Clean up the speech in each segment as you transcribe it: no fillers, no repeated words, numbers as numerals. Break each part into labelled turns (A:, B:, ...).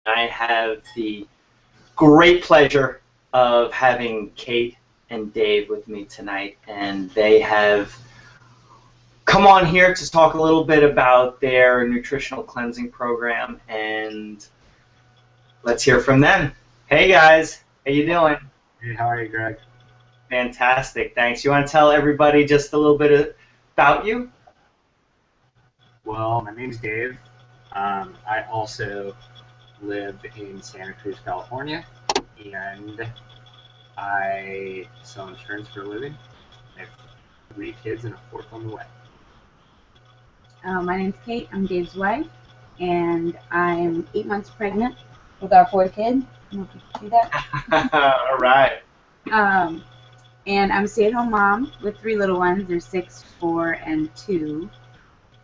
A: I have the great pleasure of having Kate and Dave with me tonight, and they have come on here to talk a little bit about their nutritional cleansing program, and let's hear from them. Hey guys, how you doing?
B: Hey, how are you, Greg?
A: Fantastic, thanks. You want to tell everybody just a little bit about you?
B: Well, my name's Dave. I also live in Santa Cruz, California, and I sell insurance for a living. I have 3 kids and a fourth on the way.
C: My name's Kate. I'm Dave's wife, and I'm 8 months pregnant with our fourth kid. I don't know if you can see that.
A: All right.
C: And I'm a stay-at-home mom with 3 little ones. They're 6, 4, and 2.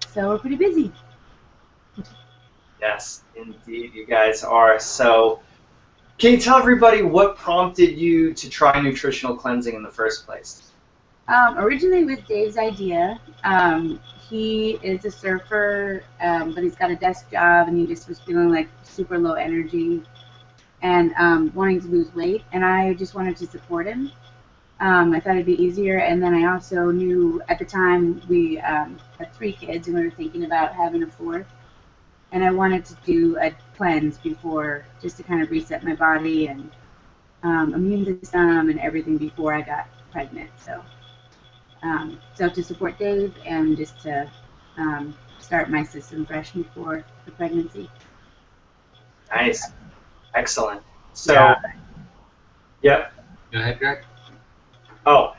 C: So we're pretty busy.
A: Yes, indeed, you guys are. So, can you tell everybody what prompted you to try nutritional cleansing in the first place?
C: Originally with Dave's idea. He is a surfer, but he's got a desk job, and he just was feeling like super low energy and wanting to lose weight, and I just wanted to support him. I thought it'd be easier, and then I also knew at the time we had 3 kids, and we were thinking about having a 4th, and I wanted to do a cleanse before, just to kind of reset my body and immune system and everything before I got pregnant. So to support Dave and just to start my system fresh before the pregnancy.
A: Nice. Excellent. So,
B: Yeah.
A: yep.
B: Go ahead, Greg.
A: Oh,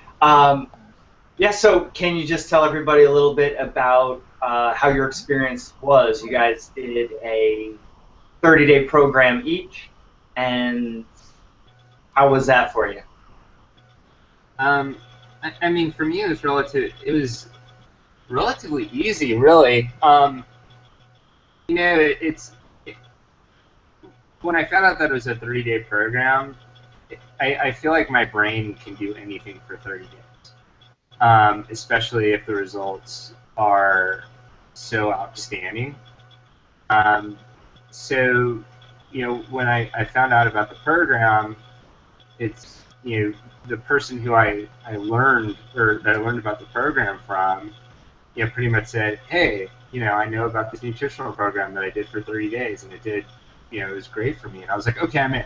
A: yeah, so can you just tell everybody a little bit about how your experience was? You guys did a 30-day program each, and how was that for you?
B: I mean, for me, it was relatively easy, really. When I found out that it was a 30-day program, I feel like my brain can do anything for 30 days, especially if the results are so outstanding. So, when I found out about the program, it's, the person who I learned, or that I learned about the program from, pretty much said, hey, I know about this nutritional program that I did for 30 days, and it did, it was great for me. And I was like, okay, I'm in.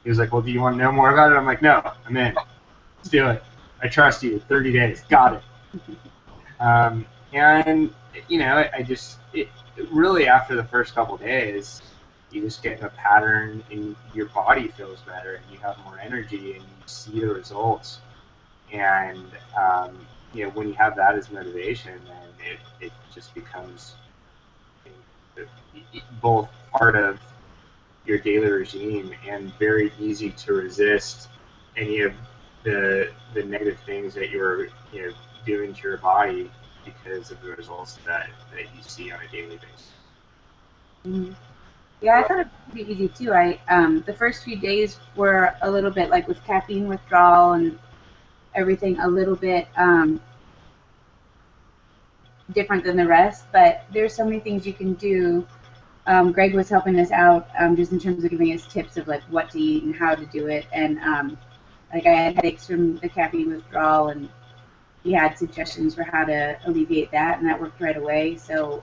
B: He was like, well, do you want to know more about it? I'm like, no, I'm in. Let's do it. I trust you. 30 days. Got it. And, really after the first couple days, you just get in a pattern and your body feels better and you have more energy and you see the results. And, when you have that as motivation, then it just becomes both part of your daily regime and very easy to resist any of the negative things that you're doing to your body because of the results that you see on a daily basis.
C: Mm-hmm. Yeah, I thought it would be easy too. The first few days were a little bit like with caffeine withdrawal and everything, a little bit different than the rest, but there's so many things you can do. Greg was helping us out just in terms of giving us tips of like what to eat and how to do it, and like I had headaches from the caffeine withdrawal, and he had suggestions for how to alleviate that, and that worked right away. So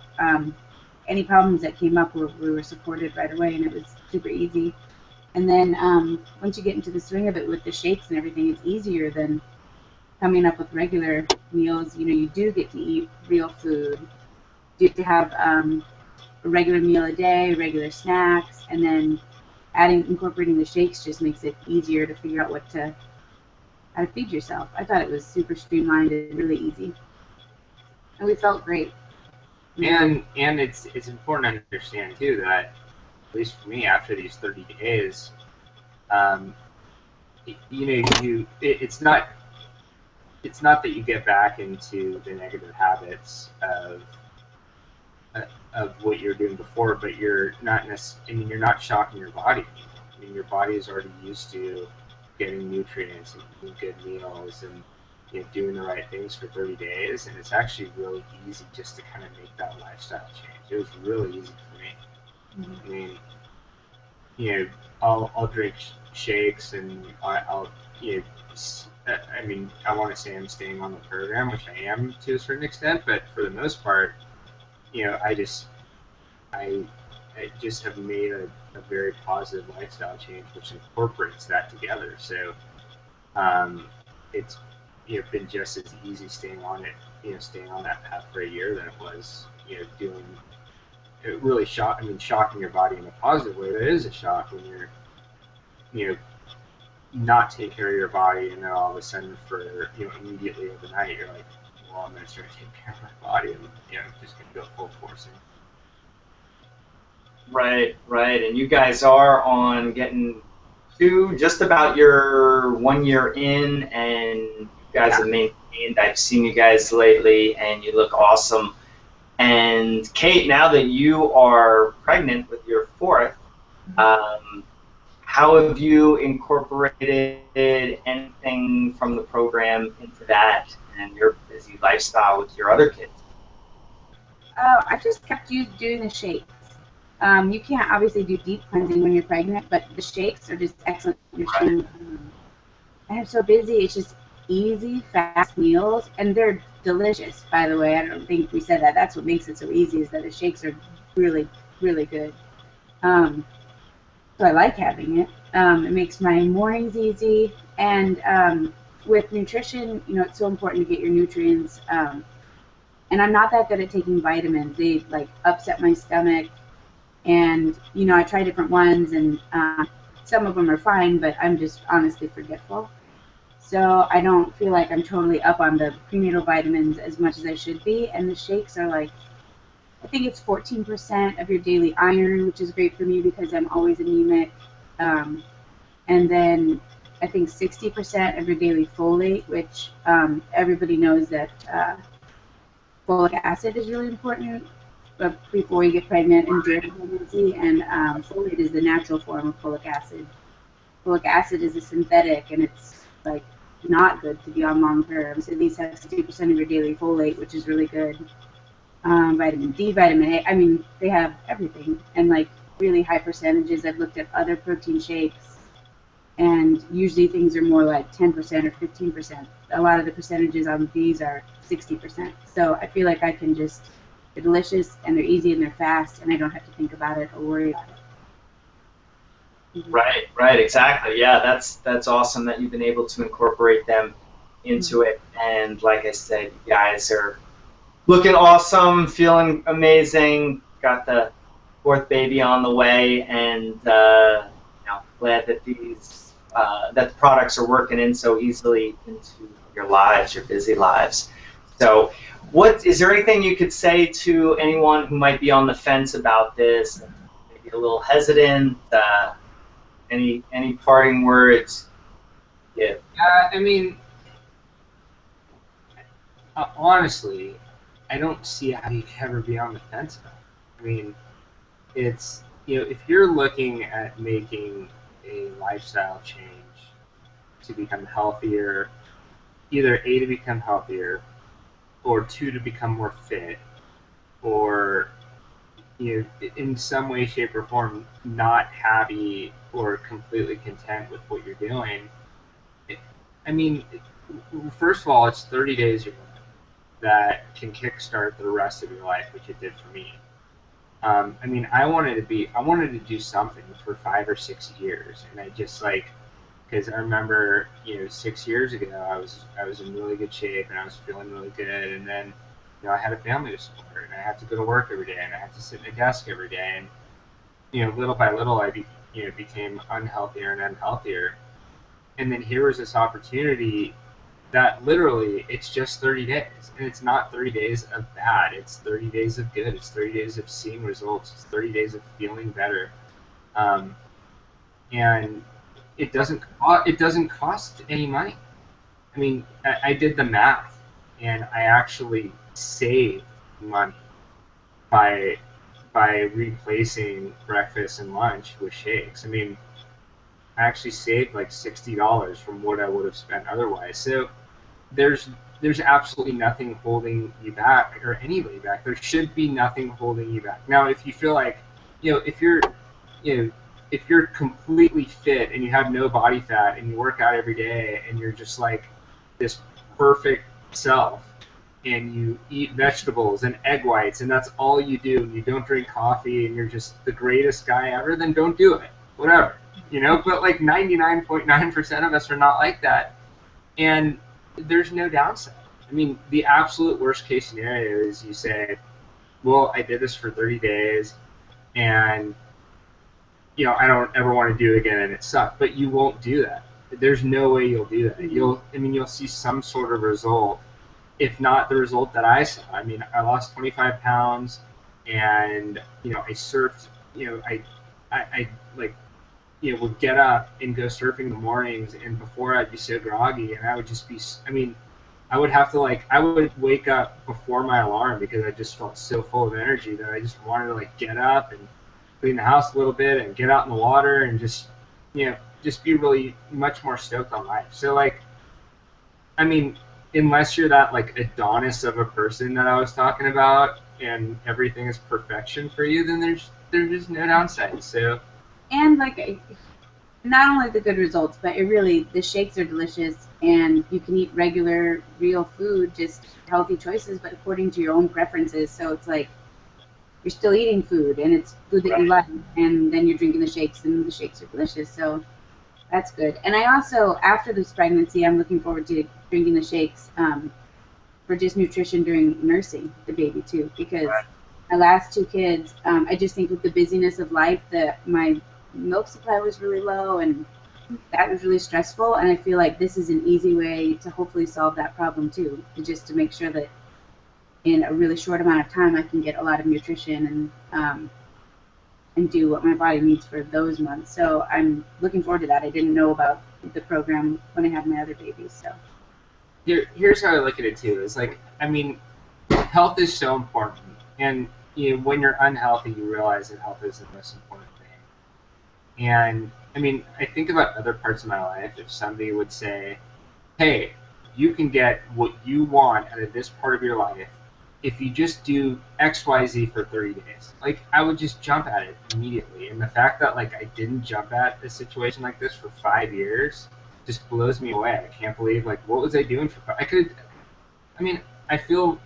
C: any problems that came up, we were supported right away, and it was super easy. And then once you get into the swing of it with the shakes and everything, it's easier than coming up with regular meals. You do get to eat real food. You get to have a regular meal a day, regular snacks, and then incorporating the shakes just makes it easier to figure out how to feed yourself. I thought it was super streamlined and really easy, and we felt great.
B: And it's important to understand too that, at least for me, after these 30 days, it's not that you get back into the negative habits of what you were doing before, but you're not shocking your body. I mean, your body is already used to getting nutrients and eating good meals and doing the right things for 30 days, and it's actually really easy just to kind of make that lifestyle change. It was really easy for me. Mm-hmm. I mean, I'll drink shakes, and I'll I mean, I want to say I'm staying on the program, which I am to a certain extent, but for the most part, I just have made a very positive lifestyle change, which incorporates that together. So it's been just as easy staying on it, staying on that path for a year than it was, doing it really shocking your body in a positive way. That is a shock when you're, not taking care of your body, and then all of a sudden, for immediately overnight, you're like, well, I'm gonna start taking care of my body, and just gonna go full force.
A: Right, right. And you guys are on getting to just about your 1 year in, and you guys have maintained. I've seen you guys lately, and you look awesome. And Kate, now that you are pregnant with your fourth, how have you incorporated anything from the program into that and your busy lifestyle with your other kids?
C: I just kept doing the shakes. You can't obviously do deep cleansing when you're pregnant, but the shakes are just excellent. And I'm so busy. It's just easy, fast meals, and they're delicious, by the way. I don't think we said that. That's what makes it so easy, is that the shakes are really, really good. So I like having it. It makes my mornings easy, and with nutrition, it's so important to get your nutrients. And I'm not that good at taking vitamins. They upset my stomach, and I try different ones, and some of them are fine, but I'm just honestly forgetful. So I don't feel like I'm totally up on the prenatal vitamins as much as I should be. And the shakes are I think it's 14% of your daily iron, which is great for me because I'm always anemic. And then I think 60% of your daily folate, which everybody knows that folic acid is really important before you get pregnant and during pregnancy. And folate is the natural form of folic acid. Folic acid is a synthetic, and it's not good to be on long term. So these have 60% of your daily folate, which is really good. Vitamin D, vitamin A. I mean, they have everything, and really high percentages. I've looked at other protein shakes, and usually things are more like 10% or 15%. A lot of the percentages on these are 60%. So I feel like I can they're delicious, and they're easy, and they're fast, and I don't have to think about it or worry about it.
A: Right, exactly. Yeah, that's awesome that you've been able to incorporate them into it. And like I said, you guys are looking awesome, feeling amazing. Got the fourth baby on the way, and glad that that the products are working in so easily into your lives, your busy lives. So, is there anything you could say to anyone who might be on the fence about this, and maybe a little hesitant? Any parting words? Yeah.
B: I mean, honestly, I don't see how you can ever be on the fence about it. I mean, it's, if you're looking at making a lifestyle change to become healthier, either A, to become healthier, or 2, to become more fit, or in some way, shape, or form, not happy or completely content with what you're doing. First of all, it's 30 days that can kickstart the rest of your life, which it did for me. I wanted to do something for 5 or 6 years, and I just because I remember, 6 years ago, I was in really good shape, and I was feeling really good, and then, I had a family to support, and I had to go to work every day, and I had to sit at a desk every day, and little by little, I became unhealthier and unhealthier, and then here was this opportunity that literally it's just 30 days, and it's not 30 days of bad, it's 30 days of good, it's 30 days of seeing results, it's 30 days of feeling better, and it doesn't cost any money. I did the math, and I actually saved money by replacing breakfast and lunch with shakes. I actually saved $60 from what I would have spent otherwise. So there's absolutely nothing holding you back, or anybody back. There should be nothing holding you back. Now, if you feel if you're if you're completely fit and you have no body fat and you work out every day and you're just like this perfect self and you eat vegetables and egg whites and that's all you do and you don't drink coffee and you're just the greatest guy ever, then don't do it. Whatever. You know, but like 99.9% of us are not like that. And there's no downside. I mean, the absolute worst case scenario is you say, well, I did this for 30 days and you know, I don't ever want to do it again and it sucked. But you won't do that. There's no way you'll do that. You'll see some sort of result, if not the result that I saw. I mean, I lost 25 pounds and, you know, I surfed, you know, I like, you know, would get up and go surfing in the mornings, and before I'd be so groggy and I would just be, I mean, I would have to like, I would wake up before my alarm because I just felt so full of energy that I just wanted to like get up and clean the house a little bit and get out in the water and just, you know, just be really much more stoked on life. So like, I mean, unless you're that like Adonis of a person that I was talking about and everything is perfection for you, then there's just no downside. So,
C: and like, not only the good results, but it really, the shakes are delicious and you can eat regular, real food, just healthy choices, but according to your own preferences. So it's like, you're still eating food and it's food that you like, and then you're drinking the shakes and the shakes are delicious. So that's good. And I also, after this pregnancy, I'm looking forward to drinking the shakes for just nutrition during nursing the baby too, because my last two kids, I just think with the busyness of life that my milk supply was really low and that was really stressful, and I feel like this is an easy way to hopefully solve that problem too, just to make sure that in a really short amount of time I can get a lot of nutrition and do what my body needs for those months. So I'm looking forward to that. I didn't know about the program when I had my other babies. So
B: here's how I look at it too. It's like, I mean, health is so important, and you know, when you're unhealthy, you realize that health is the most important thing. And I mean, I think about other parts of my life. If somebody would say, "Hey, you can get what you want out of this part of your life if you just do X, Y, Z for 30 days," like I would just jump at it immediately. And the fact that like I didn't jump at a situation like this for 5 years just blows me away. I can't believe, like, what was I doing for? I mean, I feel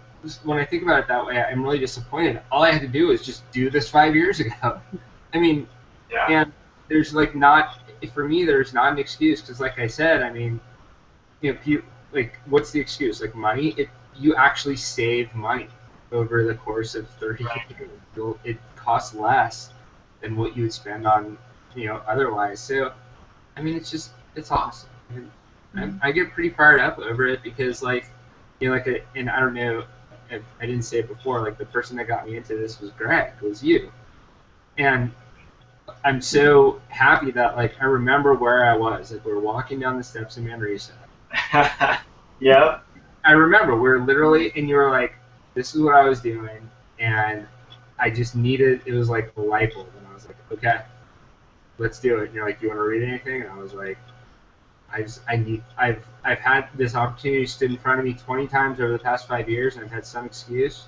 B: when I think about it that way, I'm really disappointed. All I had to do was just do this 5 years ago. I mean, and there's like not, for me, there's not an excuse because, like I said, I mean, you know, like, what's the excuse? Like money? You actually save money over the course of 30 years. It costs less than what you would spend on, you know, otherwise. So, I mean, it's awesome. And I get pretty fired up over it because, like, you know, like, and I don't know, I didn't say it before, like, the person that got me into this was Greg, was you. And I'm so happy that, like, I remember where I was. Like, we were walking down the steps in Manresa.
A: Yep.
B: I remember we were literally, and you were like, this is what I was doing, and I just needed, it was like a light bulb, and I was like, okay, let's do it. And you're like, do you want to read anything? And I was like, I've had this opportunity stood in front of me 20 times over the past 5 years, and I've had some excuse.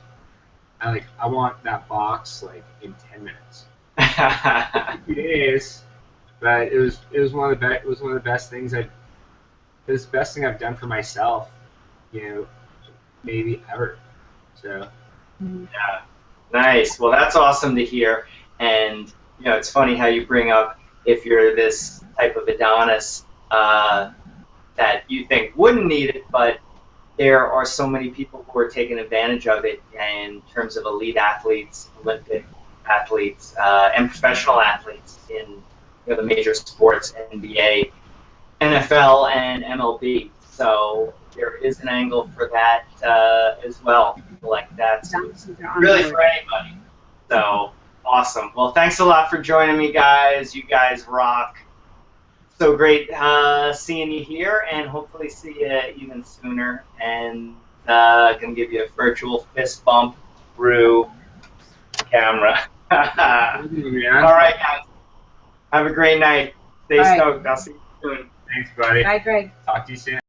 B: I want that box like in 10 minutes. 2 days, but it was one of the best things it was the best thing I've done for myself, you know, maybe ever. So
A: yeah, nice. Well, that's awesome to hear. And you know, it's funny how you bring up if you're this type of Adonis that you think wouldn't need it, but there are so many people who are taking advantage of it in terms of elite athletes, Olympic athletes, and professional athletes in, you know, the major sports, NBA, NFL, and MLB. So there is an angle for that as well. People like that. So it's really for anybody. So awesome. Well, thanks a lot for joining me, guys. You guys rock. So great seeing you here, and hopefully see you even sooner. And gonna give you a virtual fist bump through camera. All right, guys. Have a great night. Stay stoked. I'll see you soon.
B: Thanks, buddy.
C: Bye, Greg.
B: Talk to you soon.